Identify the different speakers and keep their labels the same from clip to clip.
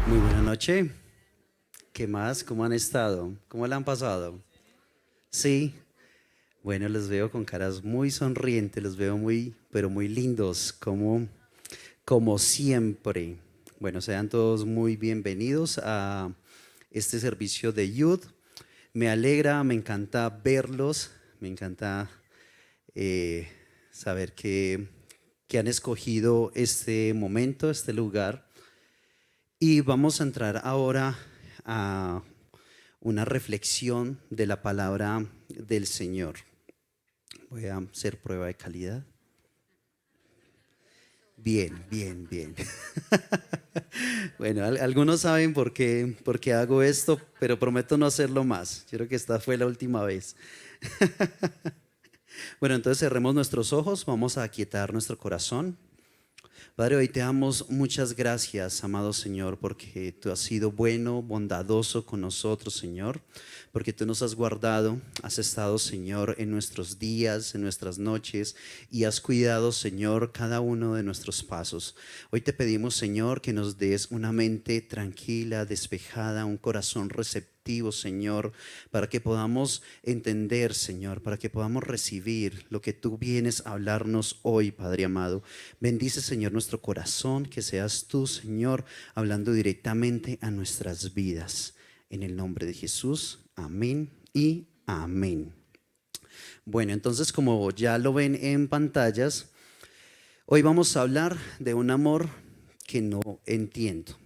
Speaker 1: Muy buena noche. ¿Qué más? ¿Cómo han estado? ¿Cómo la han pasado? Sí. Bueno, los veo con caras muy sonrientes, los veo muy, pero muy lindos, como siempre. Bueno, sean todos muy bienvenidos a este servicio de Youth. Me alegra, me encanta verlos, me encanta eh, saber que han escogido este momento, este lugar. Y vamos a entrar ahora a una reflexión de la palabra del Señor. Voy a hacer prueba de calidad. Bien, bien, bien. Bueno, algunos saben por qué hago esto, pero prometo no hacerlo más. Yo creo que esta fue la última vez. Bueno, entonces cerremos nuestros ojos, vamos a aquietar nuestro corazón. Padre, hoy te damos muchas gracias, amado Señor, porque tú has sido bueno, bondadoso con nosotros, Señor, porque tú nos has guardado, has estado, Señor, en nuestros días, en nuestras noches, y has cuidado, Señor, cada uno de nuestros pasos. Hoy te pedimos, Señor, que nos des una mente tranquila, despejada, un corazón receptivo, Señor, para que podamos entender, Señor, para que podamos recibir lo que tú vienes a hablarnos hoy, Padre amado. Bendice, Señor, nuestro corazón, que seas tú, Señor, hablando directamente a nuestras vidas. En el nombre de Jesús, amén y amén. Bueno, entonces, como ya lo ven en pantallas, hoy vamos a hablar de un amor que no entiendo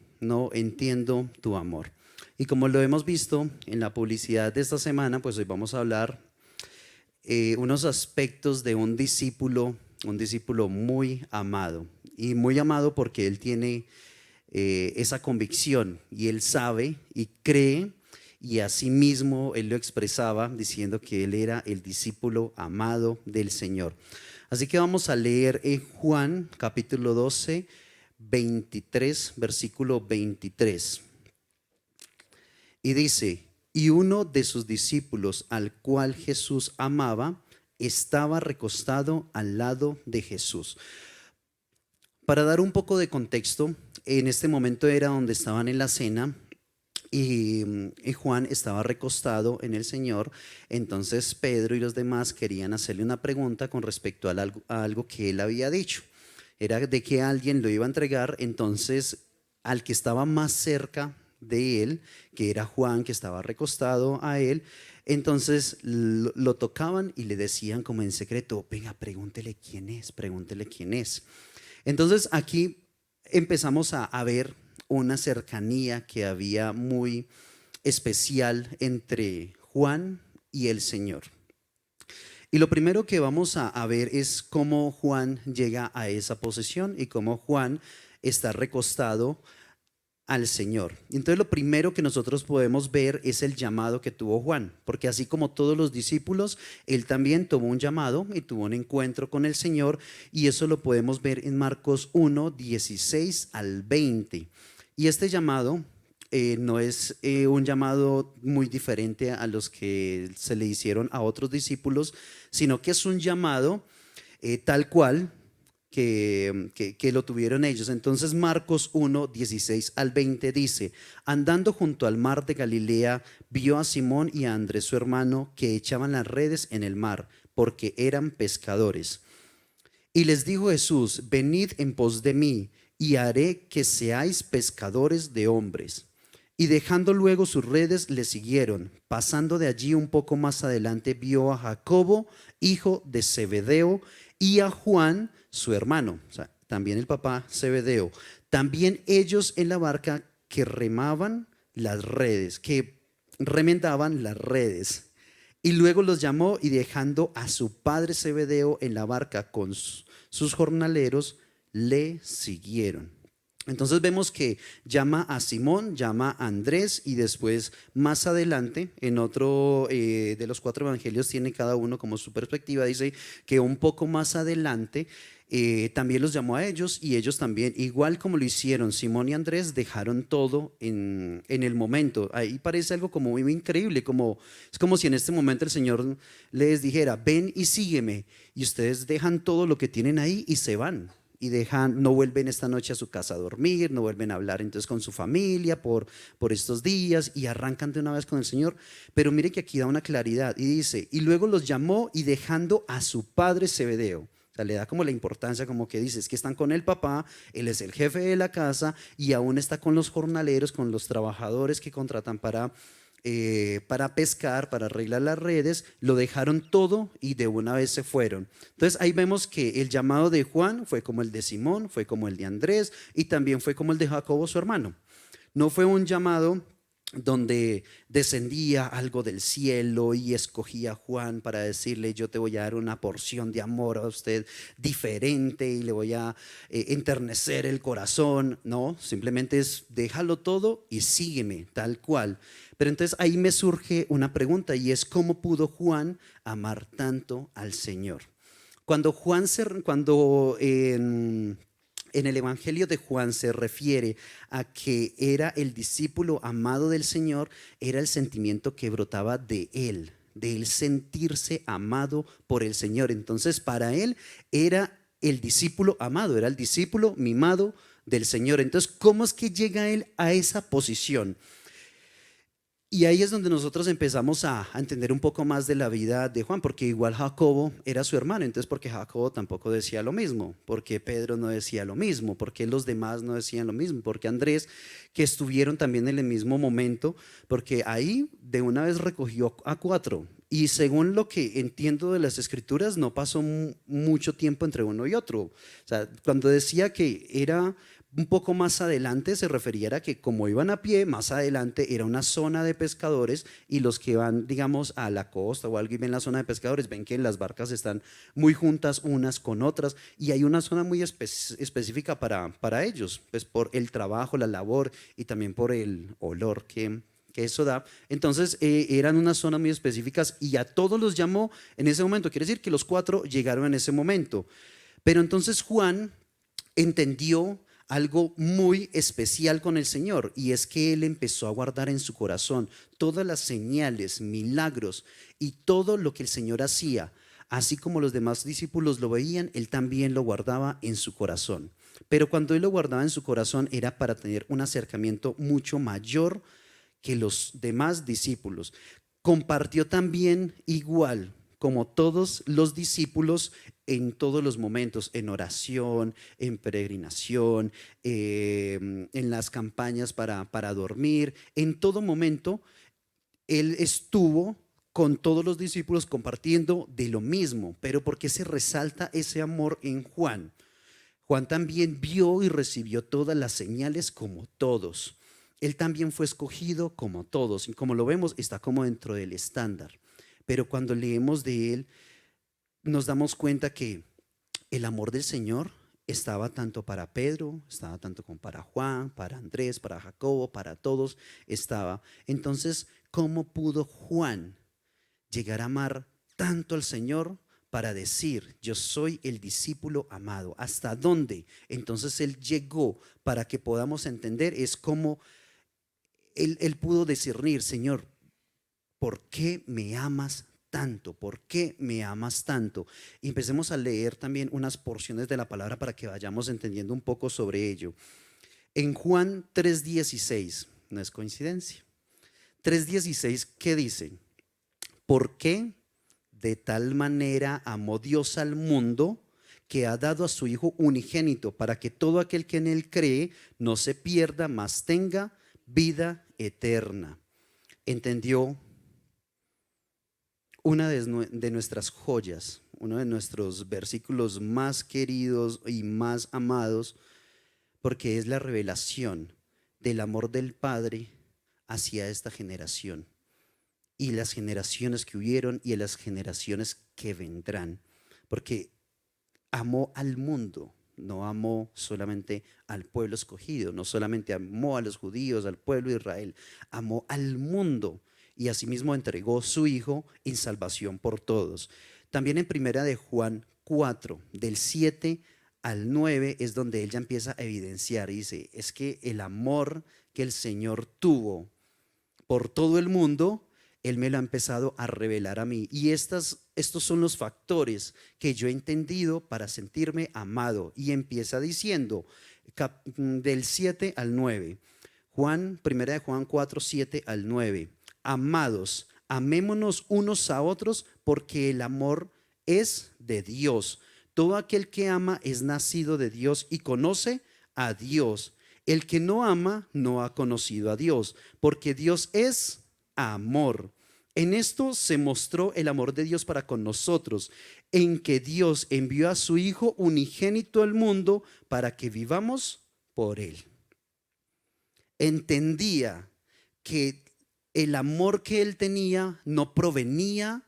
Speaker 1: tu amor. Y como lo hemos visto en la publicidad de esta semana, pues hoy vamos a hablar unos aspectos de un discípulo muy amado. Y muy amado porque él tiene esa convicción y él sabe y cree, y asimismo él lo expresaba diciendo que él era el discípulo amado del Señor. Así que vamos a leer en Juan capítulo 12, 23, versículo 23. Y dice: y uno de sus discípulos, al cual Jesús amaba, estaba recostado al lado de Jesús. Para dar un poco de contexto, en este momento era donde estaban en la cena y Juan estaba recostado en el Señor. Entonces Pedro y los demás querían hacerle una pregunta con respecto a algo que él había dicho. Era de que alguien lo iba a entregar. Entonces al que estaba más cerca de él, que era Juan, que estaba recostado a él, entonces lo tocaban y le decían como en secreto: venga, pregúntele quién es, pregúntele quién es. Entonces aquí empezamos a ver una cercanía que había muy especial entre Juan y el Señor. Y lo primero que vamos a ver es cómo Juan llega a esa posición y cómo Juan está recostado al Señor. Entonces lo primero que nosotros podemos ver es el llamado que tuvo Juan, porque así como todos los discípulos, él también tuvo un llamado y tuvo un encuentro con el Señor, y eso lo podemos ver en Marcos 1, 16 al 20. Y este llamado no es un llamado muy diferente a los que se le hicieron a otros discípulos, sino que es un llamado tal cual que lo tuvieron ellos. Entonces Marcos 1, 16 al 20 dice: andando junto al mar de Galilea, vio a Simón y a Andrés su hermano, que echaban las redes en el mar, porque eran pescadores. Y les dijo Jesús: venid en pos de mí, y haré que seáis pescadores de hombres. Y dejando luego sus redes, le siguieron. Pasando de allí un poco más adelante, vio a Jacobo, hijo de Zebedeo, y a Juan, su hermano, o sea, también el papá Zebedeo, también ellos en la barca, que remaban las redes, que remendaban las redes. Y luego los llamó, y dejando a su padre Zebedeo en la barca con sus jornaleros, le siguieron. Entonces vemos que llama a Simón, llama a Andrés, y después más adelante en otro de los cuatro evangelios, tiene cada uno como su perspectiva, dice que un poco más adelante también los llamó a ellos, y ellos también, igual como lo hicieron Simón y Andrés, dejaron todo en el momento. Ahí parece algo como muy increíble, es como si en este momento el Señor les dijera: ven y sígueme, y ustedes dejan todo lo que tienen ahí y se van. y no vuelven esta noche a su casa a dormir, no vuelven a hablar entonces con su familia por estos días y arrancan de una vez con el Señor. Pero mire que aquí da una claridad y dice, y luego los llamó y dejando a su padre Zebedeo. O sea, le da como la importancia, como que dice, es que están con el papá, él es el jefe de la casa y aún está con los jornaleros, con los trabajadores que contratan para pescar, para arreglar las redes, lo dejaron todo y de una vez se fueron. Entonces ahí vemos que el llamado de Juan fue como el de Simón, fue como el de Andrés y también fue como el de Jacobo, su hermano. No fue un llamado donde descendía algo del cielo y escogía a Juan para decirle, yo te voy a dar una porción de amor a usted diferente y le voy a enternecer el corazón. No, simplemente es déjalo todo y sígueme tal cual. Pero entonces ahí me surge una pregunta y es, ¿cómo pudo Juan amar tanto al Señor? Cuando en el Evangelio de Juan se refiere a que era el discípulo amado del Señor, era el sentimiento que brotaba de él sentirse amado por el Señor. Entonces para él era el discípulo amado, era el discípulo mimado del Señor. Entonces, ¿cómo es que llega él a esa posición? Y ahí es donde nosotros empezamos a entender un poco más de la vida de Juan, porque igual Jacobo era su hermano, entonces porque Jacobo tampoco decía lo mismo, porque Pedro no decía lo mismo, porque los demás no decían lo mismo, porque Andrés, que estuvieron también en el mismo momento, porque ahí de una vez recogió a 4. Y según lo que entiendo de las escrituras, no pasó mucho tiempo entre uno y otro. O sea, cuando decía que era un poco más adelante, se refería a que como iban a pie, más adelante era una zona de pescadores y los que van, digamos, a la costa o algo y ven la zona de pescadores, ven que las barcas están muy juntas unas con otras y hay una zona muy específica para ellos, pues por el trabajo, la labor y también por el olor que eso da. Entonces eran unas zonas muy específicas y a todos los llamó en ese momento. Quiere decir que los 4 llegaron en ese momento. Pero entonces Juan entendió algo muy especial con el Señor y es que él empezó a guardar en su corazón todas las señales, milagros y todo lo que el Señor hacía. Así como los demás discípulos lo veían, él también lo guardaba en su corazón. Pero cuando él lo guardaba en su corazón era para tener un acercamiento mucho mayor que los demás discípulos. Compartió también igual como todos los discípulos en todos los momentos, en oración, en peregrinación, en las campañas para dormir, en todo momento él estuvo con todos los discípulos compartiendo de lo mismo. Pero ¿por qué se resalta ese amor en Juan? Juan también vio y recibió todas las señales como todos. Él también fue escogido como todos y como lo vemos está como dentro del estándar. Pero cuando leemos de él nos damos cuenta que el amor del Señor estaba tanto para Pedro, estaba tanto como para Juan, para Andrés, para Jacobo, para todos estaba. Entonces, ¿cómo pudo Juan llegar a amar tanto al Señor para decir, yo soy el discípulo amado? ¿Hasta dónde? Entonces él llegó para que podamos entender, es como él pudo discernir, Señor, ¿por qué me amas tanto? ¿Por qué me amas tanto? Y empecemos a leer también unas porciones de la palabra para que vayamos entendiendo un poco sobre ello. En Juan 3:16, no es coincidencia. 3:16, ¿qué dice? ¿Por qué de tal manera amó Dios al mundo que ha dado a su Hijo unigénito para que todo aquel que en él cree no se pierda, mas tenga vida eterna? Entendió una de nuestras joyas, uno de nuestros versículos más queridos y más amados, porque es la revelación del amor del Padre hacia esta generación y las generaciones que hubieron y las generaciones que vendrán, porque amó al mundo, no amó solamente al pueblo escogido, no solamente amó a los judíos, al pueblo de Israel, amó al mundo y asimismo entregó su Hijo en salvación por todos. También en primera de Juan 4, del 7 al 9 es donde él ya empieza a evidenciar y dice, es que el amor que el Señor tuvo por todo el mundo, él me lo ha empezado a revelar a mí. Y estas estos son los factores que yo he entendido para sentirme amado. Y empieza diciendo del 7 al 9. Primera de Juan 4, 7 al 9. Amados, amémonos unos a otros porque el amor es de Dios. Todo aquel que ama es nacido de Dios y conoce a Dios. El que no ama no ha conocido a Dios, porque Dios es amor. En esto se mostró el amor de Dios para con nosotros, en que Dios envió a su Hijo unigénito al mundo para que vivamos por Él. Entendía que el amor que Él tenía no provenía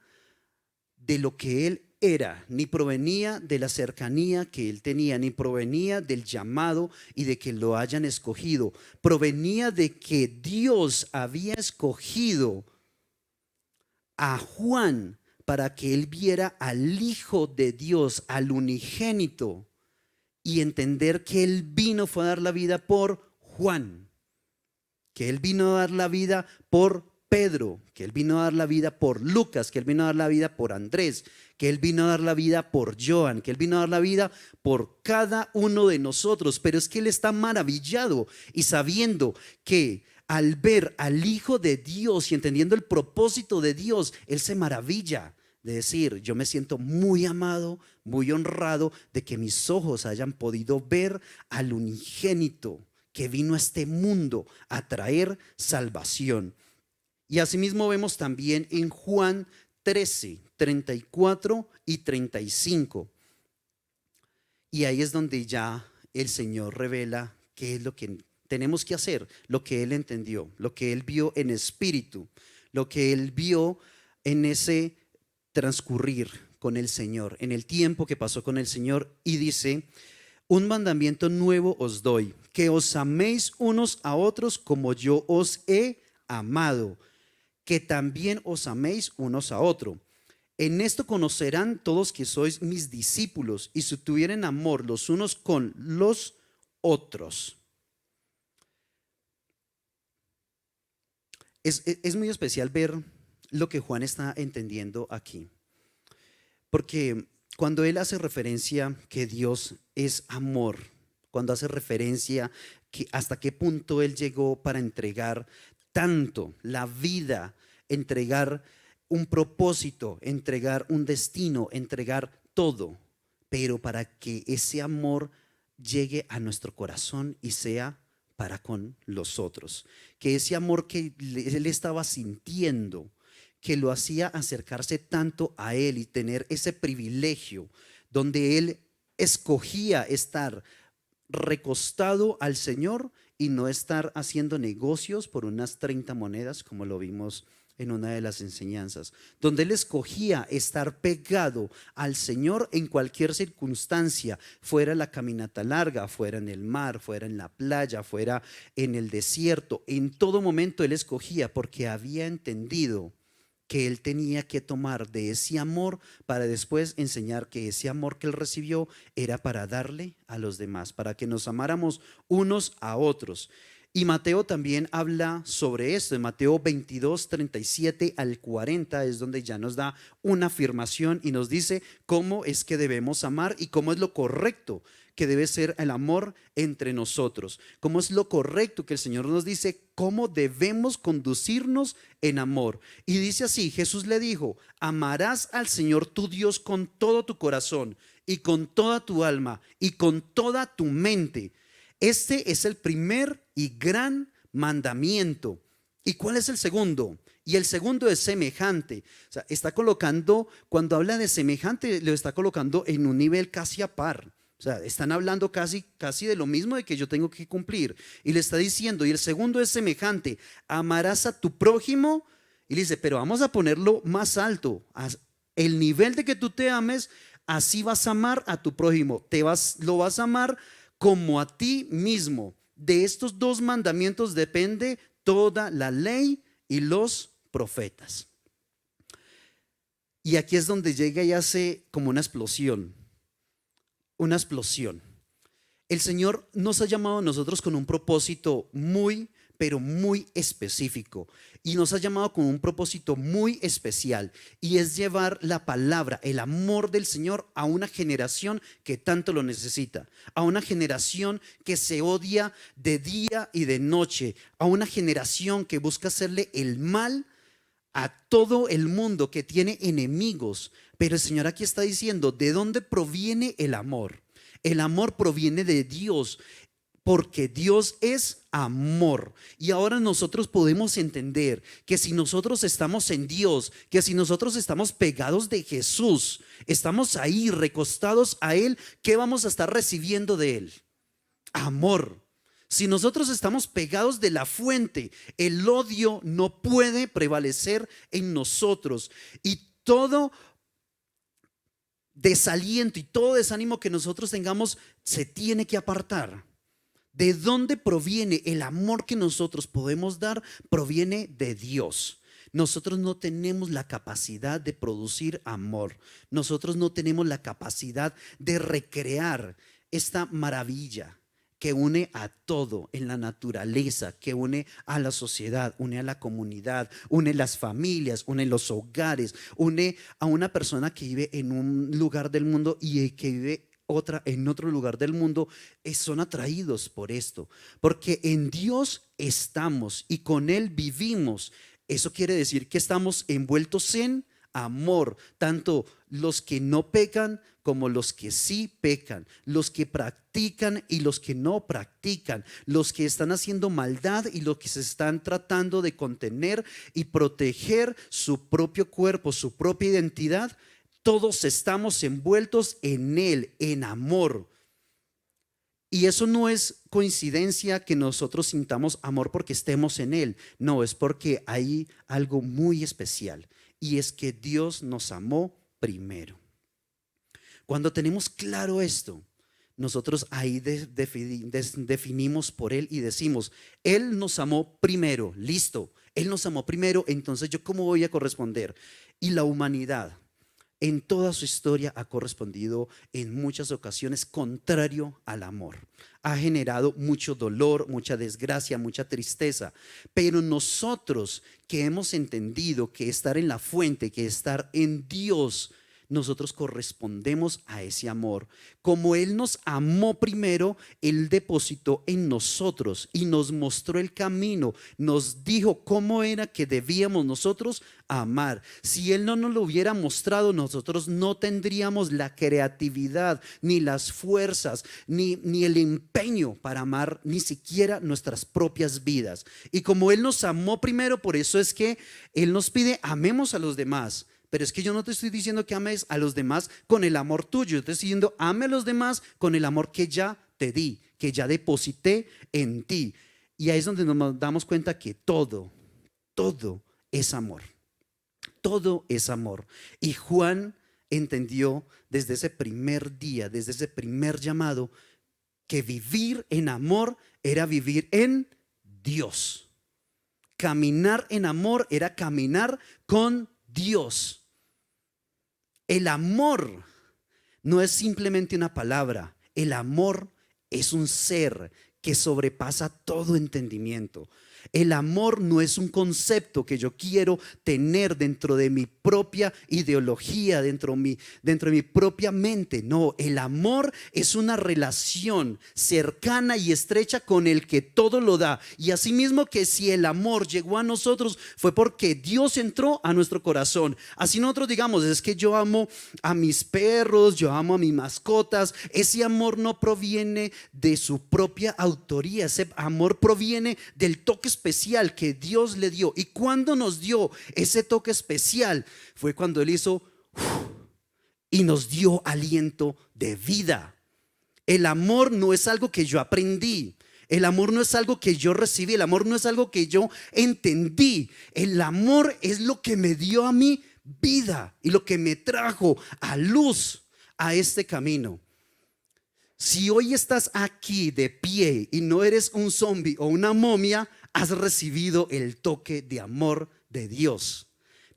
Speaker 1: de lo que Él era, ni provenía de la cercanía que Él tenía, ni provenía del llamado y de que lo hayan escogido. Provenía de que Dios había escogido a Juan para que él viera al Hijo de Dios, al unigénito, y entender que Él vino fue a dar la vida por Juan, que Él vino a dar la vida por Pedro, que Él vino a dar la vida por Lucas, que Él vino a dar la vida por Andrés, que Él vino a dar la vida por Joan, que Él vino a dar la vida por cada uno de nosotros. Pero es que Él está maravillado y sabiendo que al ver al Hijo de Dios y entendiendo el propósito de Dios, Él se maravilla de decir: yo me siento muy amado, muy honrado de que mis ojos hayan podido ver al unigénito que vino a este mundo a traer salvación. Y asimismo vemos también en Juan 13, 34 y 35. Y ahí es donde ya el Señor revela qué es lo que tenemos que hacer, lo que Él entendió, lo que Él vio en espíritu, lo que Él vio en ese transcurrir con el Señor, en el tiempo que pasó con el Señor. Y dice: un mandamiento nuevo os doy, que os améis unos a otros como yo os he amado, que también os améis unos a otros. En esto conocerán todos que sois mis discípulos, y si tuvieren amor los unos con los otros. Es muy especial ver lo que Juan está entendiendo aquí, porque cuando él hace referencia que Dios es amor, cuando hace referencia que hasta qué punto Él llegó para entregar tanto la vida, entregar un propósito, entregar un destino, entregar todo, pero para que ese amor llegue a nuestro corazón y sea para con los otros, que ese amor que Él estaba sintiendo, que lo hacía acercarse tanto a Él y tener ese privilegio donde Él escogía estar recostado al Señor y no estar haciendo negocios por unas 30 monedas, como lo vimos en una de las enseñanzas, donde Él escogía estar pegado al Señor en cualquier circunstancia, fuera la caminata larga, fuera en el mar, fuera en la playa, fuera en el desierto. En todo momento Él escogía, porque había entendido que Él tenía que tomar de ese amor para después enseñar que ese amor que Él recibió era para darle a los demás, para que nos amáramos unos a otros. Y Mateo también habla sobre esto. En Mateo 22, 37 al 40 es donde ya nos da una afirmación y nos dice cómo es que debemos amar y cómo es lo correcto que debe ser el amor entre nosotros. Cómo es lo correcto que el Señor nos dice, cómo debemos conducirnos en amor. Y dice así: Jesús le dijo: amarás al Señor tu Dios con todo tu corazón y con toda tu alma y con toda tu mente. Este es el primer y gran mandamiento. ¿Y cuál es el segundo? Y el segundo es semejante. O sea, está colocando, cuando habla de semejante, lo está colocando en un nivel casi a par. O sea, están hablando casi de lo mismo de que yo tengo que cumplir. Y le está diciendo, y el segundo es semejante: amarás a tu prójimo. Y le dice, pero vamos a ponerlo más alto. El nivel de que tú te ames, así vas a amar a tu prójimo. Lo vas a amar como a ti mismo. De estos dos mandamientos depende toda la ley y los profetas. Y aquí es donde llega y hace como una explosión. El Señor nos ha llamado a nosotros con un propósito muy, pero muy específico. Y nos ha llamado con un propósito muy especial, y es llevar la palabra, el amor del Señor a una generación que tanto lo necesita, a una generación que se odia de día y de noche, a una generación que busca hacerle el mal a todo el mundo, que tiene enemigos. Pero el Señor aquí está diciendo, ¿de dónde proviene el amor? El amor proviene de Dios, porque Dios es amor. Y ahora nosotros podemos entender que si nosotros estamos en Dios, que si nosotros estamos pegados de Jesús, estamos ahí recostados a Él, ¿qué vamos a estar recibiendo de Él? Amor. Si nosotros estamos pegados de la fuente, el odio no puede prevalecer en nosotros, y todo desaliento y todo desánimo que nosotros tengamos se tiene que apartar. ¿De dónde proviene el amor que nosotros podemos dar? Proviene de Dios. Nosotros no tenemos la capacidad de producir amor. Nosotros no tenemos la capacidad de recrear esta maravilla que une a todo en la naturaleza, que une a la sociedad, une a la comunidad, une las familias, une los hogares, une a una persona que vive en un lugar del mundo y que vive en otro lugar del mundo. Son atraídos por esto, porque en Dios estamos y con Él vivimos. Eso quiere decir que estamos envueltos en amor, tanto los que no pecan como los que sí pecan, los que practican y los que no practican, los que están haciendo maldad y los que se están tratando de contener y proteger su propio cuerpo, su propia identidad. Todos estamos envueltos en Él, en amor. Y eso no es coincidencia que nosotros sintamos amor porque estemos en Él. No, es porque hay algo muy especial, y es que Dios nos amó primero. Cuando tenemos claro esto, nosotros ahí definimos por Él y decimos, Él nos amó primero, listo, Él nos amó primero, entonces yo ¿cómo voy a corresponder? Y la humanidad en toda su historia ha correspondido en muchas ocasiones contrario al amor. Ha generado mucho dolor, mucha desgracia, mucha tristeza. Pero nosotros que hemos entendido que estar en la fuente, que estar en Dios, nosotros correspondemos a ese amor. Como Él nos amó primero, Él depositó en nosotros y nos mostró el camino, nos dijo cómo era que debíamos nosotros amar. Si Él no nos lo hubiera mostrado, nosotros no tendríamos la creatividad, ni las fuerzas, ni el empeño para amar ni siquiera nuestras propias vidas. Y como Él nos amó primero, por eso es que Él nos pide, amemos a los demás. Pero es que yo no te estoy diciendo que ames a los demás con el amor tuyo. Yo te estoy diciendo, ame a los demás con el amor que ya te di, que ya deposité en ti. Y ahí es donde nos damos cuenta que todo es amor. Todo es amor. Y Juan entendió desde ese primer día, desde ese primer llamado, que vivir en amor era vivir en Dios. Caminar en amor era caminar con Dios. El amor no es simplemente una palabra. El amor es un ser que sobrepasa todo entendimiento. El amor no es un concepto que yo quiero tener dentro de mi propia ideología, dentro de mi propia mente. No, el amor es una relación cercana y estrecha con el que todo lo da. Y asimismo que si el amor llegó a nosotros fue porque Dios entró a nuestro corazón. Así nosotros digamos, es que yo amo a mis perros, yo amo a mis mascotas. Ese amor no proviene de su propia autoría. Ese amor proviene del toque especial que Dios le dio. Y cuando nos dio ese toque especial fue cuando Él hizo y nos dio aliento de vida. El amor no es algo que yo aprendí. El amor no es algo que yo recibí. El amor no es algo que yo entendí. El amor es lo que me dio a mí vida y lo que me trajo a luz a este camino. Si hoy estás aquí de pie y no eres un zombie o una momia, has recibido el toque de amor de Dios.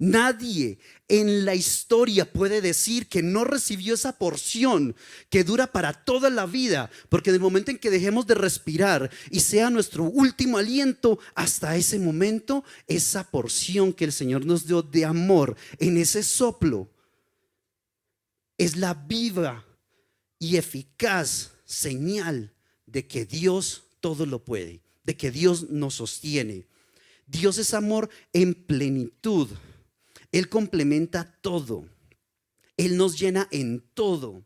Speaker 1: Nadie en la historia puede decir que no recibió esa porción que dura para toda la vida, porque del momento en que dejemos de respirar y sea nuestro último aliento, hasta ese momento, esa porción que el Señor nos dio de amor en ese soplo es la viva y eficaz señal de que Dios todo lo puede, de que Dios nos sostiene. Dios es amor en plenitud. Él complementa todo. Él nos llena en todo.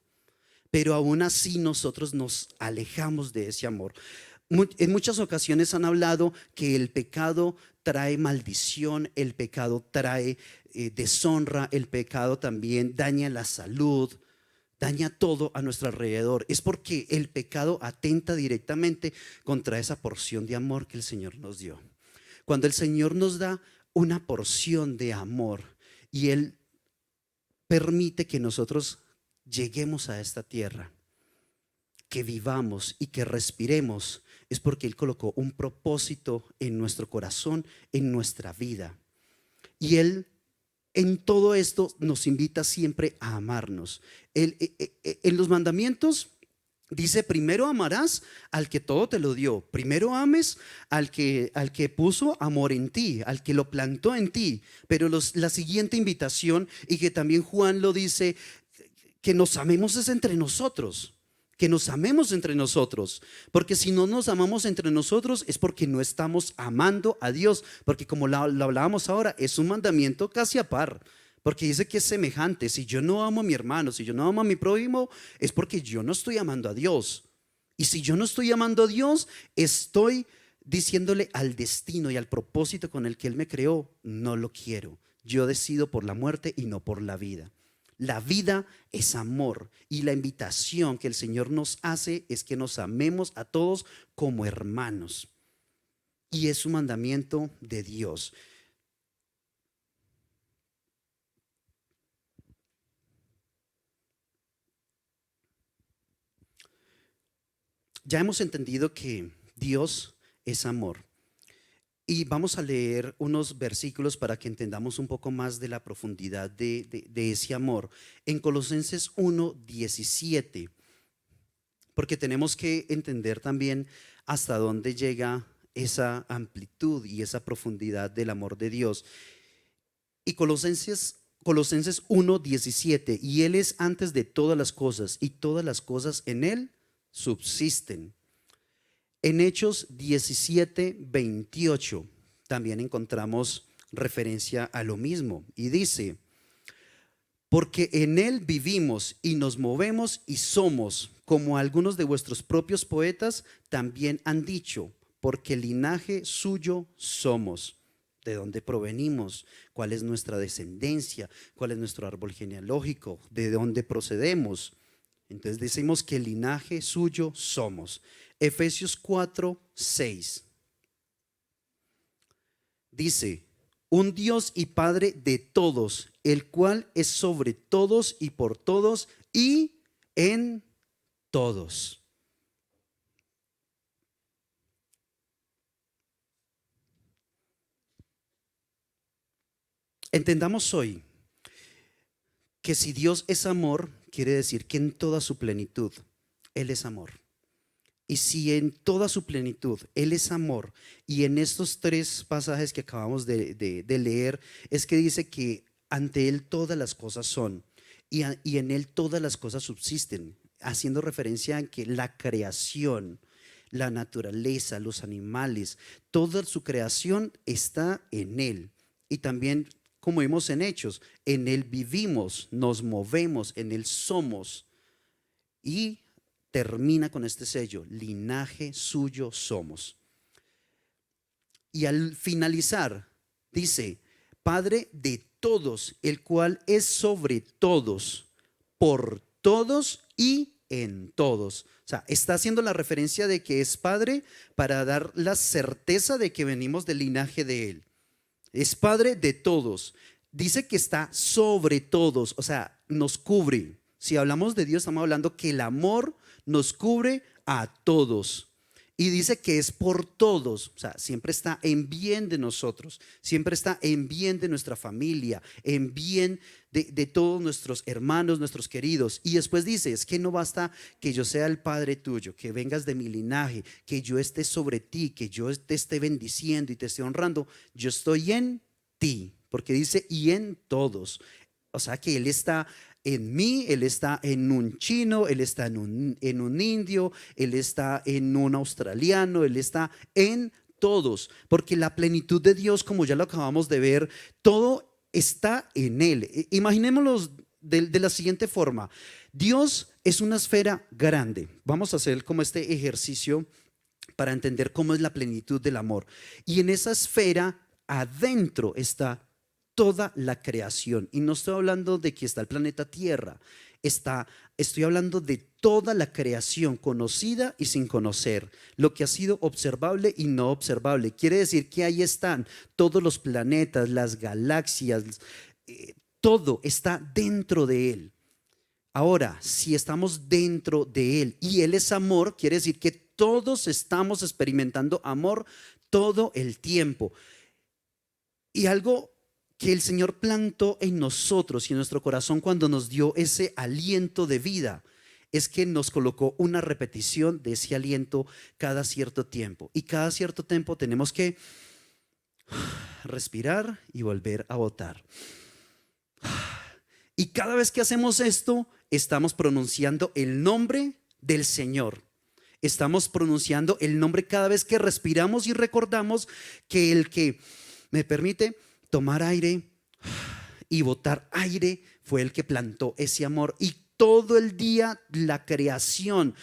Speaker 1: Pero aún así nosotros nos alejamos de ese amor. En muchas ocasiones han hablado que el pecado trae maldición, el pecado trae deshonra, el pecado también daña la salud, daña todo a nuestro alrededor. Es porque el pecado atenta directamente contra esa porción de amor que el Señor nos dio. Cuando el Señor nos da una porción de amor y Él permite que nosotros lleguemos a esta tierra, que vivamos y que respiremos, es porque Él colocó un propósito en nuestro corazón, en nuestra vida. Y Él en todo esto nos invita siempre a amarnos. En los mandamientos dice: primero amarás al que todo te lo dio. Primero ames al que puso amor en ti, al que lo plantó en ti. Pero la siguiente invitación, y que también Juan lo dice, que nos amemos es entre nosotros. Que nos amemos entre nosotros, porque si no nos amamos entre nosotros es porque no estamos amando a Dios, porque como lo hablábamos ahora, es un mandamiento casi a par, porque dice que es semejante. Si yo no amo a mi hermano, si yo no amo a mi prójimo, es porque yo no estoy amando a Dios. Y si yo no estoy amando a Dios, estoy diciéndole al destino y al propósito con el que Él me creó: no lo quiero, yo decido por la muerte y no por la vida. La vida es amor, y la invitación que el Señor nos hace es que nos amemos a todos como hermanos. Y es un mandamiento de Dios. Ya hemos entendido que Dios es amor. Y vamos a leer unos versículos para que entendamos un poco más de la profundidad de ese amor. En Colosenses 1:17, porque tenemos que entender también hasta dónde llega esa amplitud y esa profundidad del amor de Dios. Y Colosenses 1:17, y Él es antes de todas las cosas, y todas las cosas en Él subsisten. En Hechos 17:28 también encontramos referencia a lo mismo, y dice: porque en Él vivimos y nos movemos y somos, como algunos de vuestros propios poetas también han dicho, porque linaje suyo somos. ¿De dónde provenimos? ¿Cuál es nuestra descendencia? ¿Cuál es nuestro árbol genealógico? ¿De dónde procedemos? Entonces decimos que linaje suyo somos. Efesios 4:6 dice: un Dios y Padre de todos, el cual es sobre todos y por todos y en todos. Entendamos hoy que si Dios es amor, quiere decir que en toda su plenitud Él es amor. Y si en toda su plenitud Él es amor, y en estos tres pasajes que acabamos de leer, es que dice que ante Él todas las cosas son, y en Él todas las cosas subsisten, haciendo referencia a que la creación, la naturaleza, los animales, toda su creación está en Él. Y también, como vimos en Hechos, en Él vivimos, nos movemos, en Él somos. Y termina con este sello: linaje suyo somos. Y al finalizar dice: Padre de todos, el cual es sobre todos, por todos y en todos. O sea, está haciendo la referencia de que es Padre para dar la certeza de que venimos del linaje de Él. Es Padre de todos. Dice que está sobre todos, o sea, nos cubre. Si hablamos de Dios, estamos hablando que el amor nos cubre a todos. Y dice que es por todos, o sea, siempre está en bien de nosotros, siempre está en bien de nuestra familia, en bien de todos nuestros hermanos, nuestros queridos. Y después dice, es que no basta que yo sea el Padre tuyo, que vengas de mi linaje, que yo esté sobre ti, que yo te esté bendiciendo y te esté honrando. Yo estoy en ti, porque dice y en todos. O sea que Él está en mí, Él está en un chino, Él está en un indio, Él está en un australiano, Él está en todos, porque la plenitud de Dios, como ya lo acabamos de ver, todo está en Él. Imaginémoslo de la siguiente forma: Dios es una esfera grande. Vamos a hacer como este ejercicio para entender cómo es la plenitud del amor. Y en esa esfera adentro está toda la creación. Y no estoy hablando de que está el planeta Tierra. Estoy hablando de toda la creación, conocida y sin conocer, lo que ha sido observable y no observable. Quiere decir que ahí están todos los planetas, las galaxias, todo está dentro de Él. Ahora, si estamos dentro de Él y Él es amor, quiere decir que todos estamos experimentando amor todo el tiempo. Y algo que el Señor plantó en nosotros y en nuestro corazón cuando nos dio ese aliento de vida es que nos colocó una repetición de ese aliento cada cierto tiempo. Y cada cierto tiempo tenemos que respirar y volver a botar. Y cada vez que hacemos esto, estamos pronunciando el nombre del Señor. Estamos pronunciando el nombre cada vez que respiramos y recordamos que el que me permite tomar aire y botar aire fue el que plantó ese amor. Y todo el día la creación,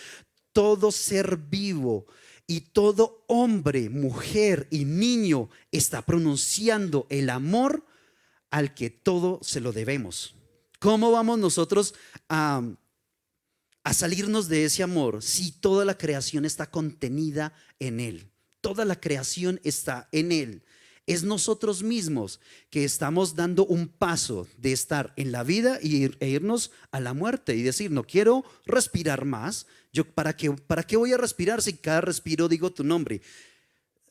Speaker 1: todo ser vivo y todo hombre, mujer y niño está pronunciando el amor al que todo se lo debemos. ¿Cómo vamos nosotros a salirnos de ese amor si toda la creación está contenida en Él? Toda la creación está en Él. Es nosotros mismos que estamos dando un paso de estar en la vida e irnos a la muerte y decir, no quiero respirar más. ¿Para qué voy a respirar si cada respiro digo tu nombre?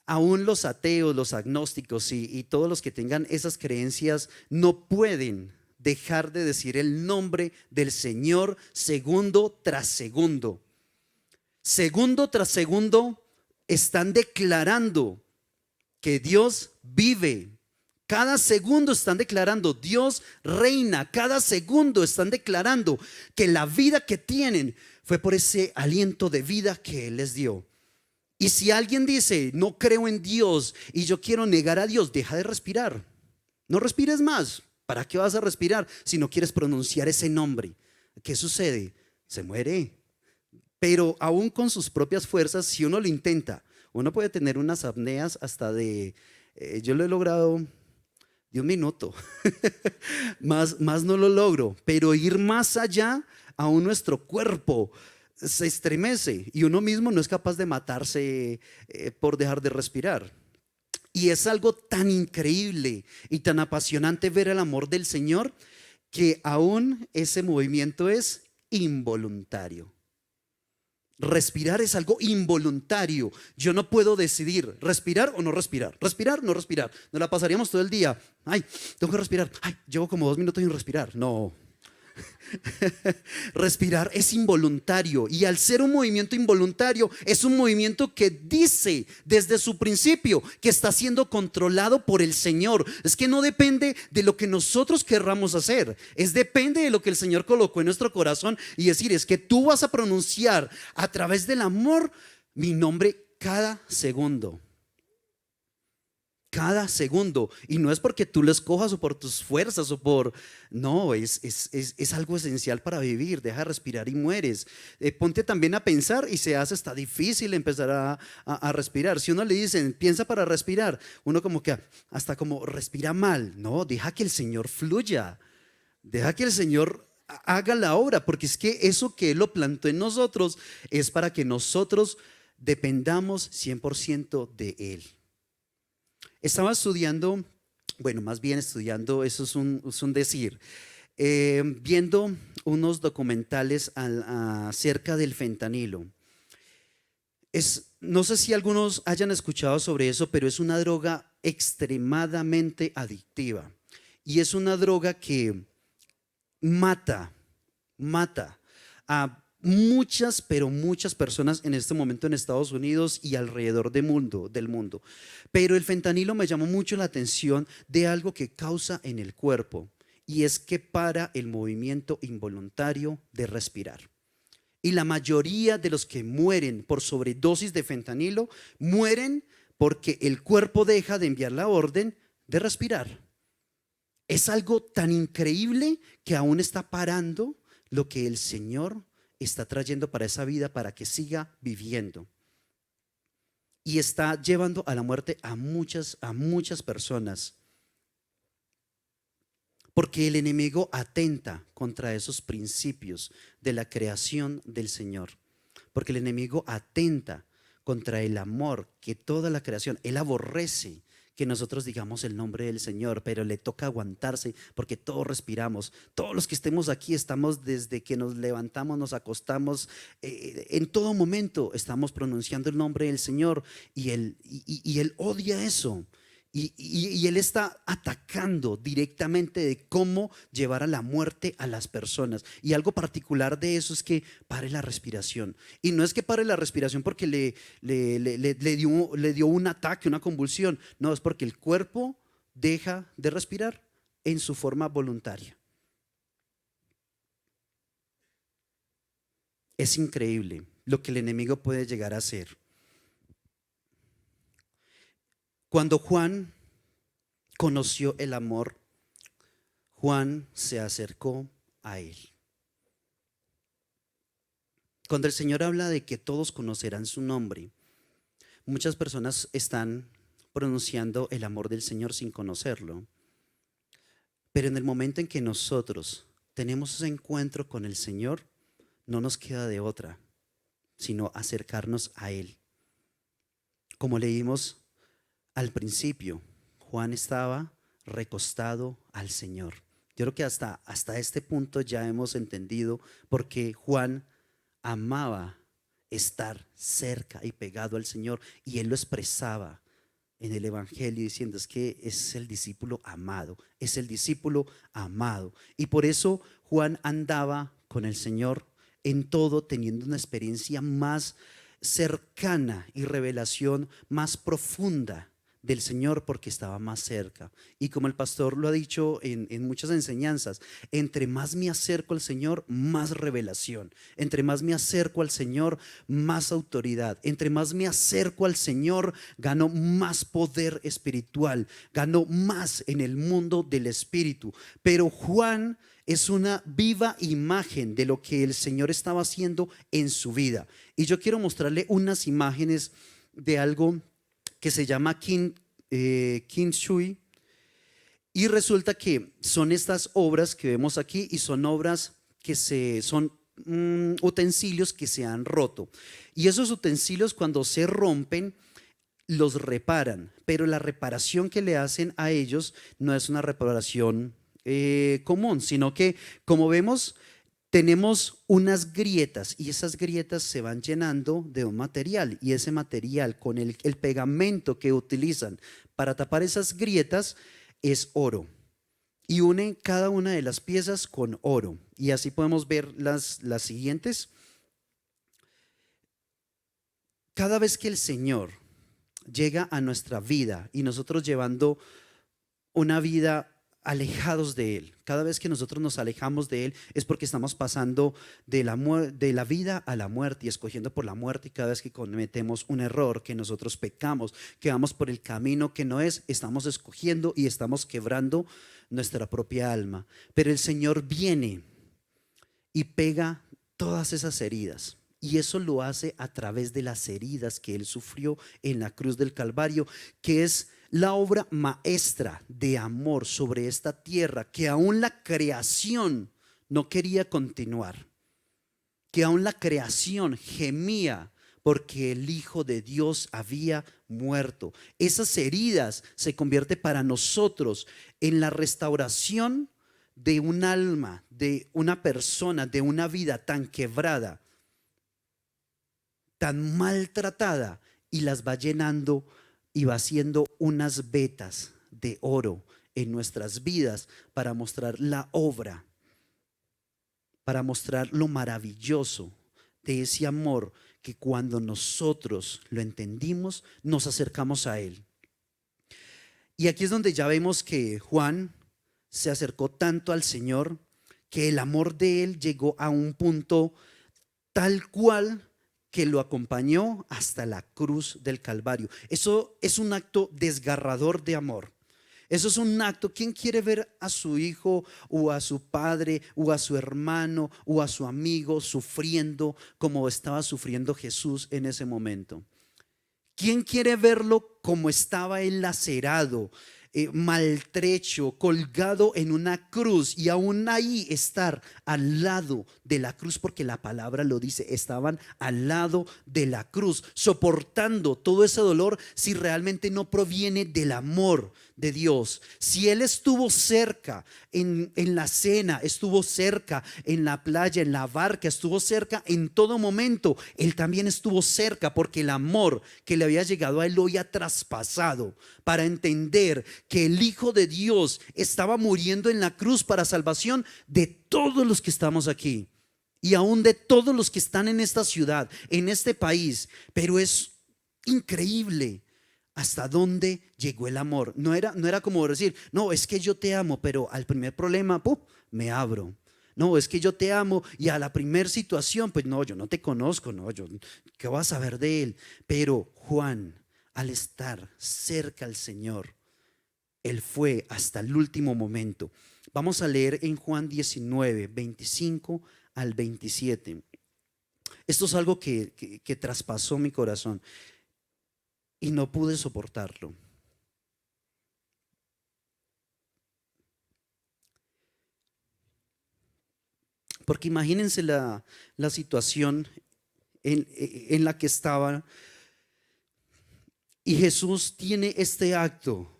Speaker 1: Aún los ateos, los agnósticos y todos los que tengan esas creencias no pueden dejar de decir el nombre del Señor segundo tras segundo. Segundo tras segundo están declarando que Dios vive. Cada segundo están declarando Dios reina. Cada segundo están declarando que la vida que tienen fue por ese aliento de vida que Él les dio. Y si alguien dice, no creo en Dios y yo quiero negar a Dios, deja de respirar. No respires más. ¿Para qué vas a respirar si no quieres pronunciar ese nombre? ¿Qué sucede? Se muere. Pero aún con sus propias fuerzas, si uno lo intenta, uno puede tener unas apneas hasta yo lo he logrado de un minuto. más no lo logro. Pero ir más allá, aún nuestro cuerpo se estremece y uno mismo no es capaz de matarse por dejar de respirar. Y es algo tan increíble y tan apasionante ver el amor del Señor que aún ese movimiento es involuntario. Respirar es algo involuntario. Yo no puedo decidir respirar o no respirar. Respirar, no respirar. Nos la pasaríamos todo el día. Ay, tengo que respirar. Ay, llevo como 2 minutos sin respirar. No. Respirar es involuntario y al ser un movimiento involuntario es un movimiento que dice desde su principio que está siendo controlado por el Señor. Es que no depende de lo que nosotros querramos hacer, depende de lo que el Señor colocó en nuestro corazón y decir, es que tú vas a pronunciar a través del amor mi nombre cada segundo. Cada segundo, y no es porque tú lo escojas o por tus fuerzas o por, no, es algo esencial para vivir. Deja de respirar y mueres. Ponte también a pensar y se hace hasta difícil empezar a respirar. Si uno le dicen, piensa para respirar, uno como que hasta como respira mal. No, deja que el Señor fluya, deja que el Señor haga la obra, porque es que eso que Él lo plantó en nosotros es para que nosotros dependamos 100% de Él. Estaba estudiando, bueno, más bien estudiando, eso es un decir, viendo unos documentales acerca del fentanilo. Es no sé si algunos hayan escuchado sobre eso, pero es una droga extremadamente adictiva. Y es una droga que mata, mata a muchas, pero muchas personas en este momento en Estados Unidos y alrededor del mundo. Pero el fentanilo me llamó mucho la atención de algo que causa en el cuerpo, y es que para el movimiento involuntario de respirar. Y la mayoría de los que mueren por sobredosis de fentanilo mueren porque el cuerpo deja de enviar la orden de respirar. Es algo tan increíble que aún está parando lo que el Señor está trayendo para esa vida, para que siga viviendo. Y está llevando a la muerte a muchas personas. Porque el enemigo atenta contra esos principios de la creación del Señor. Porque el enemigo atenta contra el amor que toda la creación, él aborrece que nosotros digamos el nombre del Señor, pero le toca aguantarse porque todos respiramos. Todos los que estemos aquí estamos desde que nos levantamos, nos acostamos, en todo momento estamos pronunciando el nombre del Señor, y él odia eso. Y él está atacando directamente de cómo llevar a la muerte a las personas. Y algo particular de eso es que pare la respiración. Y no es que pare la respiración porque le dio un ataque, una convulsión. No, es porque el cuerpo deja de respirar en su forma voluntaria. Es increíble lo que el enemigo puede llegar a hacer. Cuando Juan conoció el amor, Juan se acercó a él. Cuando el Señor habla de que todos conocerán su nombre, muchas personas están pronunciando el amor del Señor sin conocerlo. Pero en el momento en que nosotros tenemos ese encuentro con el Señor, no nos queda de otra, sino acercarnos a Él. Como leímos al principio, Juan estaba recostado al Señor. Yo creo que hasta este punto ya hemos entendido por qué Juan amaba estar cerca y pegado al Señor, y él lo expresaba en el Evangelio diciendo: es que es el discípulo amado, es el discípulo amado. Y por eso Juan andaba con el Señor en todo, teniendo una experiencia más cercana y revelación más profunda del Señor, porque estaba más cerca. Y como el pastor lo ha dicho en muchas enseñanzas, entre más me acerco al Señor, más revelación. Entre más me acerco al Señor, más autoridad. Entre más me acerco al Señor, gano más poder espiritual, gano más en el mundo del espíritu. Pero Juan es una viva imagen de lo que el Señor estaba haciendo en su vida. Y yo quiero mostrarle unas imágenes de algo que se llama Kintsugi. Y resulta que son estas obras que vemos aquí, y son obras que son utensilios que se han roto. Y esos utensilios, cuando se rompen, los reparan, pero la reparación que le hacen a ellos no es una reparación común, sino que, como vemos, tenemos unas grietas, y esas grietas se van llenando de un material, y ese material, con el pegamento que utilizan para tapar esas grietas, es oro, y unen cada una de las piezas con oro. Y así podemos ver las siguientes. Cada vez que el Señor llega a nuestra vida, y nosotros llevando una vida alejados de Él, cada vez que nosotros nos alejamos de Él, es porque estamos pasando de la vida a la muerte, y escogiendo por la muerte. Y cada vez que cometemos un error, que nosotros pecamos, que vamos por el camino que no es, estamos escogiendo y estamos quebrando nuestra propia alma. Pero el Señor viene y pega todas esas heridas, y eso lo hace a través de las heridas que Él sufrió en la cruz del Calvario, que es la obra maestra de amor sobre esta tierra, que aún la creación no quería continuar, que aún la creación gemía porque el Hijo de Dios había muerto. Esas heridas se convierten para nosotros en la restauración de un alma, de una persona, de una vida tan quebrada, tan maltratada, y las va llenando y va haciendo unas vetas de oro en nuestras vidas para mostrar la obra, para mostrar lo maravilloso de ese amor que cuando nosotros lo entendimos, nos acercamos a Él. Y aquí es donde ya vemos que Juan se acercó tanto al Señor que el amor de Él llegó a un punto tal cual que lo acompañó hasta la cruz del Calvario. Eso es un acto desgarrador de amor. Eso es un acto. ¿Quién quiere ver a su hijo o a su padre o a su hermano o a su amigo sufriendo como estaba sufriendo Jesús en ese momento? ¿Quién quiere verlo como estaba él lacerado, maltrecho, colgado en una cruz, y aún ahí estar al lado de la cruz? Porque la palabra lo dice, estaban al lado de la cruz, soportando todo ese dolor. Si realmente no proviene del amor de Dios, si Él estuvo cerca en la cena, estuvo cerca en la playa, en la barca, estuvo cerca en todo momento, Él también estuvo cerca, porque el amor que le había llegado a Él lo había traspasado para entender que el Hijo de Dios estaba muriendo en la cruz para salvación de todos los que estamos aquí y aún de todos los que están en esta ciudad, en este país. Pero es increíble hasta dónde llegó el amor. No era como decir, no, es que yo te amo, pero al primer problema, ¡pum!, me abro. No, es que yo te amo y a la primera situación, pues no, yo no te conozco, no, ¿qué vas a saber de él? Pero Juan, al estar cerca al Señor, él fue hasta el último momento. Vamos a leer en Juan 19, 25 al 27. Esto es algo que traspasó mi corazón y no pude soportarlo. Porque imagínense la situación en la que estaba. Y Jesús tiene este acto.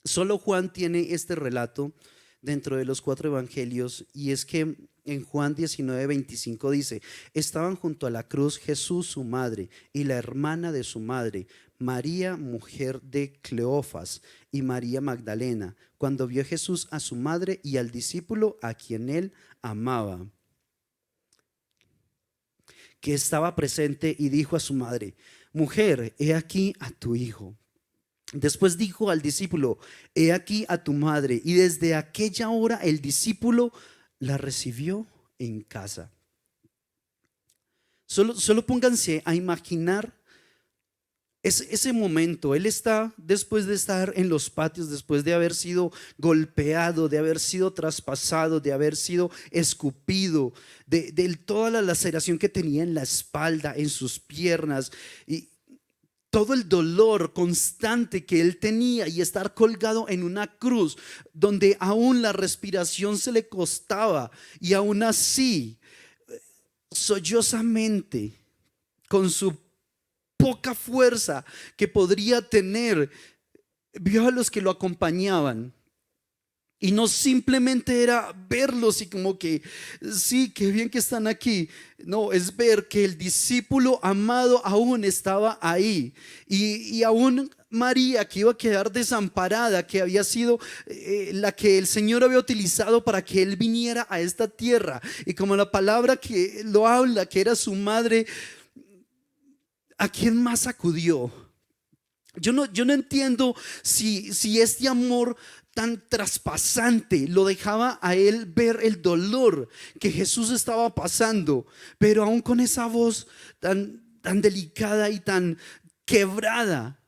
Speaker 1: Solo Juan tiene este relato dentro de los 4 evangelios, y es que en Juan 19, 25 dice: estaban junto a la cruz Jesús, su madre, y la hermana de su madre, María, mujer de Cleofas, y María Magdalena, cuando vio Jesús a su madre y al discípulo a quien él amaba, que estaba presente, y dijo a su madre: mujer, he aquí a tu hijo. Después dijo al discípulo: he aquí a tu madre. Y desde aquella hora el discípulo la recibió en casa. Solo pónganse a imaginar ese momento. Él está, después de estar en los patios, después de haber sido golpeado, de haber sido traspasado, de haber sido escupido, de toda la laceración que tenía en la espalda, en sus piernas, y todo el dolor constante que él tenía, y estar colgado en una cruz donde aún la respiración se le costaba, y aún así sollozamente, con su poca fuerza que podría tener, vio a los que lo acompañaban. Y no simplemente era verlos y como que sí, qué bien que están aquí. No, es ver que el discípulo amado aún estaba ahí. Y aún María, que iba a quedar desamparada, que había sido la que el Señor había utilizado para que él viniera a esta tierra. Y como la palabra que lo habla, que era su madre, ¿a quién más acudió? Yo no entiendo si este amor tan traspasante lo dejaba a él ver el dolor que Jesús estaba pasando, pero aún con esa voz tan delicada y tan quebrada,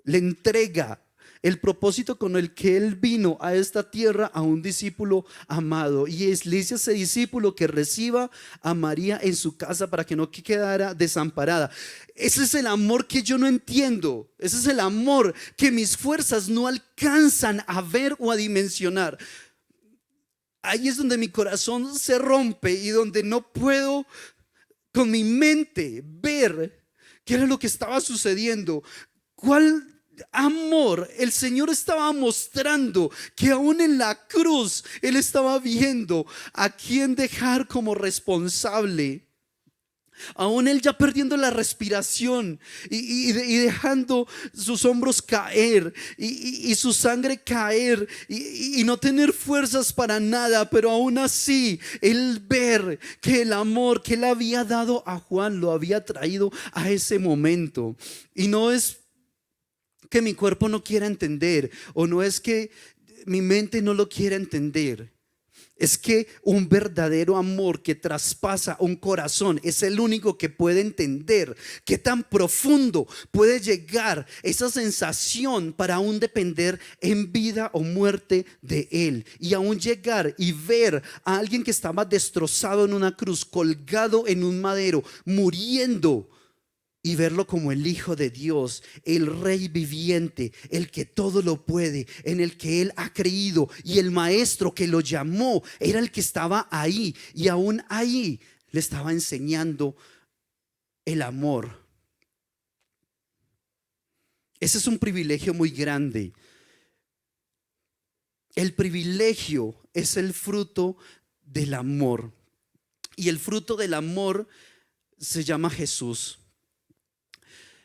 Speaker 1: le entrega el propósito con el que él vino a esta tierra a un discípulo amado. Y le dice a ese discípulo que reciba a María en su casa para que no quedara desamparada. Ese es el amor que yo no entiendo. Ese es el amor que mis fuerzas no alcanzan a ver o a dimensionar. Ahí es donde mi corazón se rompe y donde no puedo con mi mente ver qué era lo que estaba sucediendo. ¿Cuál amor el Señor estaba mostrando? Que aún en la cruz Él estaba viendo a quién dejar como responsable. Aún él ya perdiendo la respiración y dejando sus hombros caer y su sangre caer y no tener fuerzas para nada, pero aún así él ver que el amor que él había dado a Juan lo había traído a ese momento. Y no es que mi cuerpo no quiera entender, o no es que mi mente no lo quiera entender. Es que un verdadero amor que traspasa un corazón es el único que puede entender qué tan profundo puede llegar esa sensación para aún depender en vida o muerte de Él. Y aún llegar y ver a alguien que estaba destrozado en una cruz, colgado en un madero, muriendo, y verlo como el Hijo de Dios, el Rey viviente, el que todo lo puede, en el que él ha creído, y el Maestro que lo llamó era el que estaba ahí, y aún ahí le estaba enseñando el amor. Ese es un privilegio muy grande. El privilegio es el fruto del amor, y el fruto del amor se llama Jesús.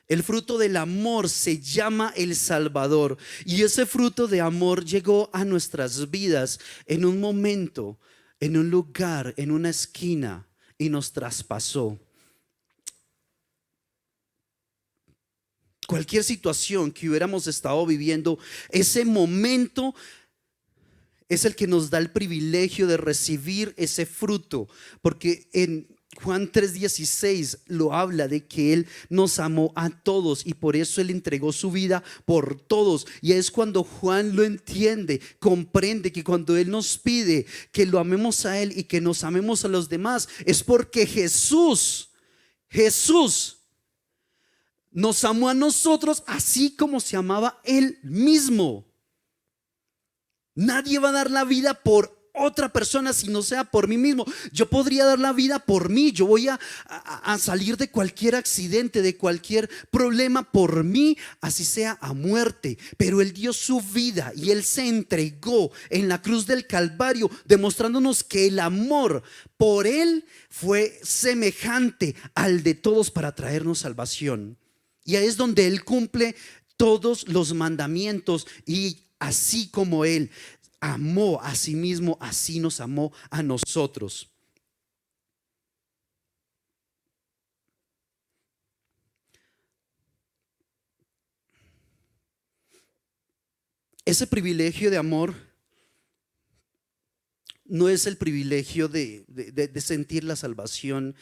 Speaker 1: El fruto del amor se llama el Salvador, y ese fruto de amor llegó a nuestras vidas en un momento, en un lugar, en una esquina, y nos traspasó. Cualquier situación que hubiéramos estado viviendo, ese momento es el que nos da el privilegio de recibir ese fruto, porque en Juan 3:16 lo habla de que Él nos amó a todos y por eso Él entregó su vida por todos. Y es cuando Juan lo entiende, comprende que cuando Él nos pide que lo amemos a Él y que nos amemos a los demás, es porque Jesús nos amó a nosotros así como se amaba Él mismo. Nadie va a dar la vida por otra persona si no sea por mí mismo. Yo podría dar la vida por mí. Yo voy a salir de cualquier accidente, de cualquier problema por mí, así sea a muerte. Pero Él dio su vida y Él se entregó en la cruz del Calvario, demostrándonos que el amor por Él fue semejante al de todos para traernos salvación. Y ahí es donde Él cumple todos los mandamientos, y así como Él amó a sí mismo, así nos amó a nosotros. Ese privilegio de amor no es el privilegio de sentir la salvación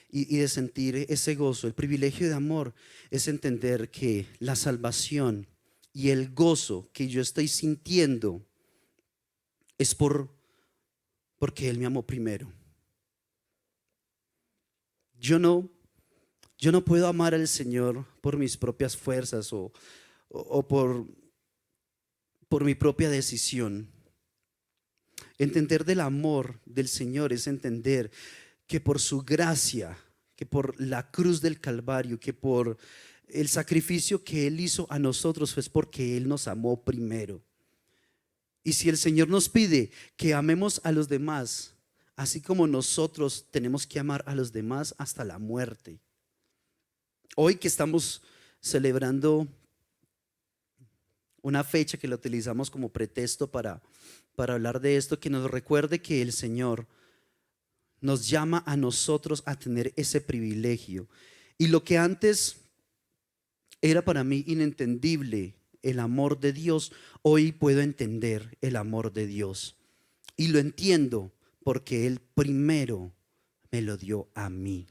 Speaker 1: y de sentir ese gozo. El privilegio de amor es entender que la salvación y el gozo que yo estoy sintiendo es porque Él me amó primero. Yo no puedo amar al Señor por mis propias fuerzas o por mi propia decisión. Entender del amor del Señor es entender que por su gracia, que por la cruz del Calvario, que por el sacrificio que Él hizo a nosotros, fue porque Él nos amó primero. Y si el Señor nos pide que amemos a los demás, así como nosotros tenemos que amar a los demás hasta la muerte. Hoy que estamos celebrando una fecha que la utilizamos como pretexto para hablar de esto, que nos recuerde que el Señor nos llama a nosotros a tener ese privilegio. Y lo que antes era para mí inentendible, el amor de Dios, hoy puedo entender el amor de Dios. Y lo entiendo porque Él primero me lo dio a mí.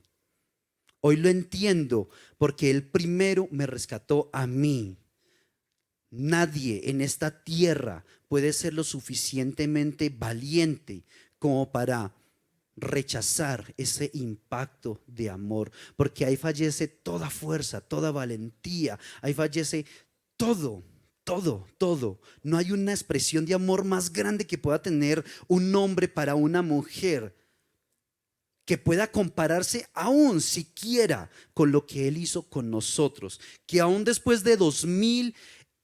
Speaker 1: Hoy lo entiendo porque Él primero me rescató a mí. Nadie en esta tierra puede ser lo suficientemente valiente como para rechazar ese impacto de amor, porque ahí fallece toda fuerza, toda valentía, ahí fallece todo. No hay una expresión de amor más grande que pueda tener un hombre para una mujer, que pueda compararse aún siquiera con lo que Él hizo con nosotros, que aún después de 2000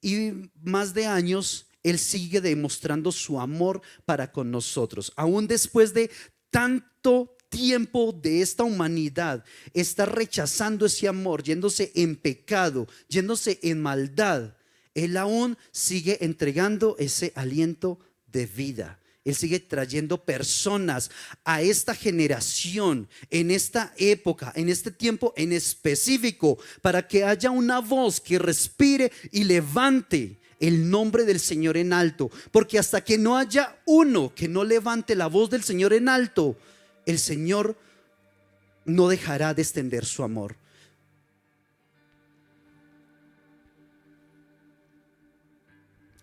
Speaker 1: y más de años, Él sigue demostrando su amor para con nosotros. Aún después de tanto tiempo de esta humanidad está rechazando ese amor, yéndose en pecado, yéndose en maldad, Él aún sigue entregando ese aliento de vida. Él sigue trayendo personas a esta generación, en esta época, en este tiempo en específico, para que haya una voz que respire y levante el nombre del Señor en alto. Porque hasta que no haya uno que no levante la voz del Señor en alto, el Señor no dejará de extender su amor.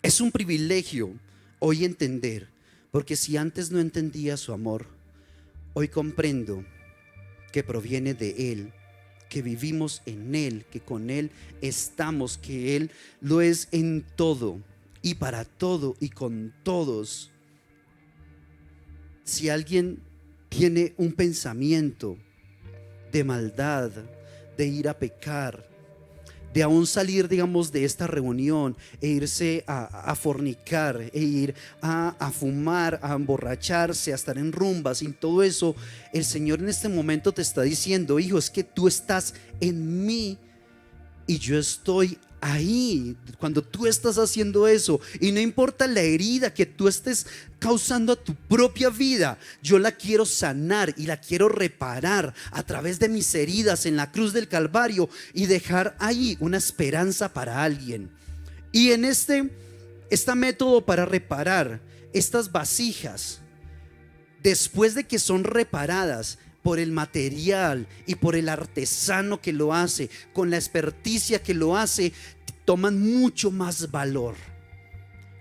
Speaker 1: Es un privilegio hoy entender, porque si antes no entendía su amor, hoy comprendo que proviene de Él, que vivimos en Él, que con Él estamos, que Él lo es en todo y para todo y con todos. Si alguien tiene un pensamiento de maldad, de ir a pecar, de aún salir, digamos, de esta reunión e irse a fornicar, e ir a fumar, a emborracharse, a estar en rumbas y todo eso, el Señor en este momento te está diciendo: hijo, es que tú estás en mí y yo estoy ahí cuando tú estás haciendo eso, y no importa la herida que tú estés causando a tu propia vida, yo la quiero sanar y la quiero reparar a través de mis heridas en la cruz del Calvario y dejar ahí una esperanza para alguien. Y en este método para reparar estas vasijas, después de que son reparadas por el material y por el artesano que lo hace, con la experticia que lo hace, toman mucho más valor.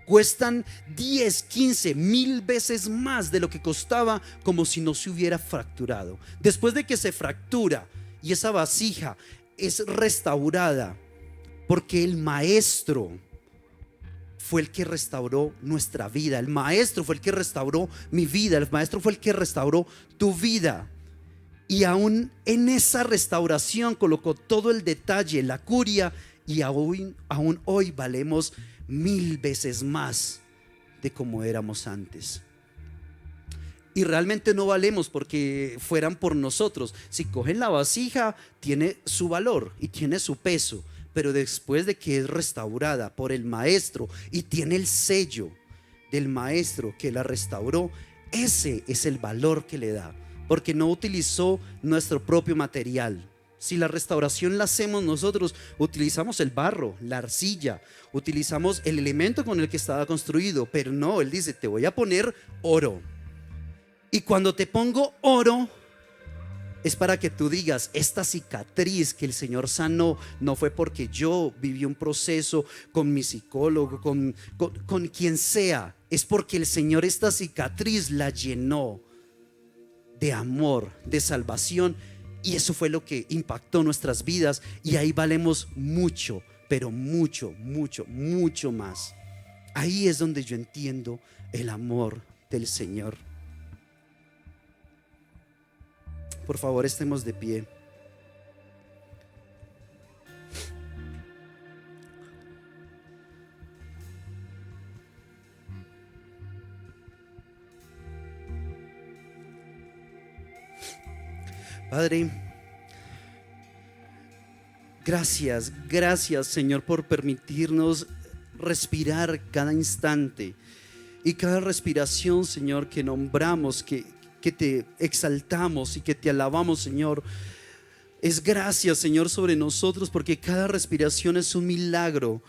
Speaker 1: Cuestan 10, 15, 1000 veces más de lo que costaba como si no se hubiera fracturado. Después de que se fractura y esa vasija es restaurada, porque el maestro fue el que restauró nuestra vida, el maestro fue el que restauró mi vida, el maestro fue el que restauró tu vida. Y aún en esa restauración colocó todo el detalle, la curia, y aún hoy valemos 1000 veces más de como éramos antes. Y realmente no valemos porque fueran por nosotros. Si cogen la vasija, tiene su valor y tiene su peso, pero después de que es restaurada por el maestro y tiene el sello del maestro que la restauró, ese es el valor que le da, porque no utilizó nuestro propio material. Si la restauración la hacemos nosotros, utilizamos el barro, la arcilla, utilizamos el elemento con el que estaba construido, pero no, Él dice: te voy a poner oro. Y cuando te pongo oro, es para que tú digas: esta cicatriz que el Señor sanó no fue porque yo viví un proceso con mi psicólogo, con quien sea, es porque el Señor esta cicatriz la llenó de amor, de salvación, y eso fue lo que impactó nuestras vidas, y ahí valemos mucho, pero mucho, mucho, mucho más. Ahí es donde yo entiendo el amor del Señor. Por favor, estemos de pie. Padre, gracias, gracias, Señor, por permitirnos respirar cada instante. Y cada respiración, Señor, que nombramos, que te exaltamos y que te alabamos, Señor, es gracias, Señor, sobre nosotros, porque cada respiración es un milagro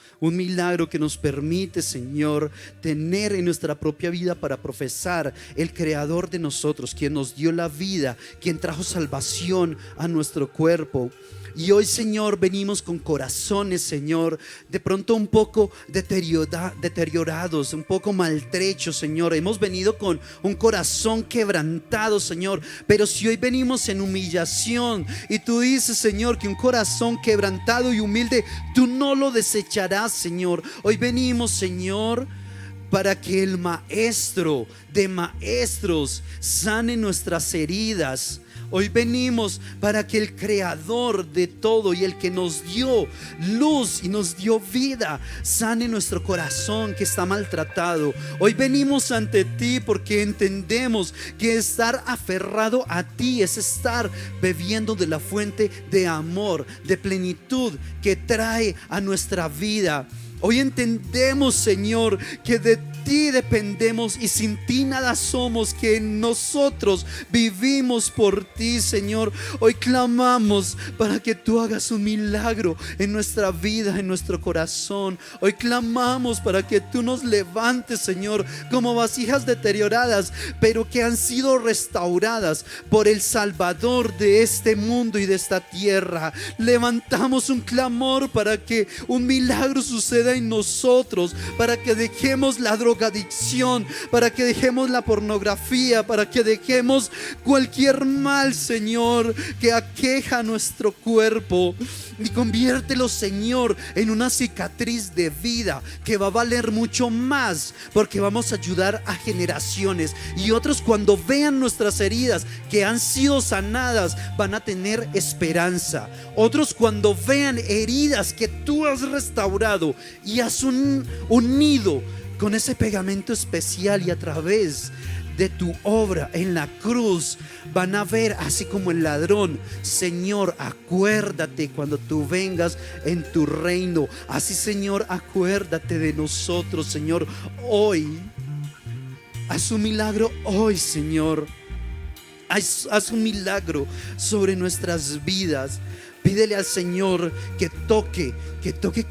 Speaker 1: que nos permite, Señor, tener en nuestra propia vida para profesar el Creador de nosotros, quien nos dio la vida, quien trajo salvación a nuestro cuerpo. Y hoy, Señor, venimos con corazones, Señor, de pronto un poco deteriorados, un poco maltrechos, Señor. Hemos venido con un corazón quebrantado, Señor. Pero si hoy venimos en humillación y tú dices, Señor, que un corazón quebrantado y humilde tú no lo desecharás, Señor. Hoy venimos, Señor, para que el Maestro de maestros sane nuestras heridas. Hoy venimos para que el creador de todo y el que nos dio luz y nos dio vida sane nuestro corazón que está maltratado. Hoy venimos ante ti porque entendemos que estar aferrado a ti es estar bebiendo de la fuente de amor, de plenitud que trae a nuestra vida. Hoy entendemos, Señor, que de ti dependemos y sin ti nada somos, que nosotros vivimos por ti, Señor. Hoy clamamos para que tú hagas un milagro en nuestra vida, en nuestro corazón. Hoy clamamos para que tú nos levantes, Señor, como vasijas deterioradas, pero que han sido restauradas por el Salvador de este mundo y de esta tierra. Levantamos un clamor para que un milagro suceda en nosotros, para que dejemos la drogadicción, para que dejemos la pornografía, para que dejemos cualquier mal, Señor, que aqueja nuestro cuerpo, y conviértelo, Señor, en una cicatriz de vida que va a valer mucho más, porque vamos a ayudar a generaciones, y otros cuando vean nuestras heridas que han sido sanadas van a tener esperanza. Otros cuando vean heridas que tú has restaurado y has unido con ese pegamento especial, y a través de tu obra en la cruz van a ver, así como el ladrón: Señor, acuérdate cuando tú vengas en tu reino. Así, Señor, acuérdate de nosotros, Señor. Hoy haz un milagro, hoy, Señor. Haz un milagro sobre nuestras vidas. Pídele al Señor que toque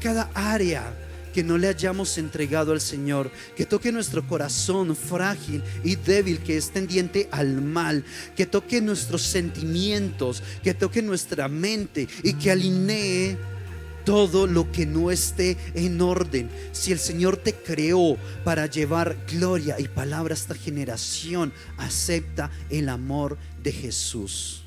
Speaker 1: cada área que no le hayamos entregado al Señor, que toque nuestro corazón frágil y débil que es tendiente al mal, que toque nuestros sentimientos, que toque nuestra mente y que alinee todo lo que no esté en orden. Si el Señor te creó para llevar gloria y palabra a esta generación, acepta el amor de Jesús.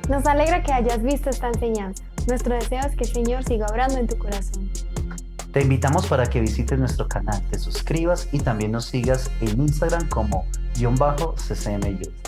Speaker 2: Nos alegra que hayas visto esta enseñanza. Nuestro deseo es que el Señor siga obrando en tu corazón.
Speaker 3: Te invitamos para que visites nuestro canal, te suscribas y también nos sigas en Instagram como _ccmyouth.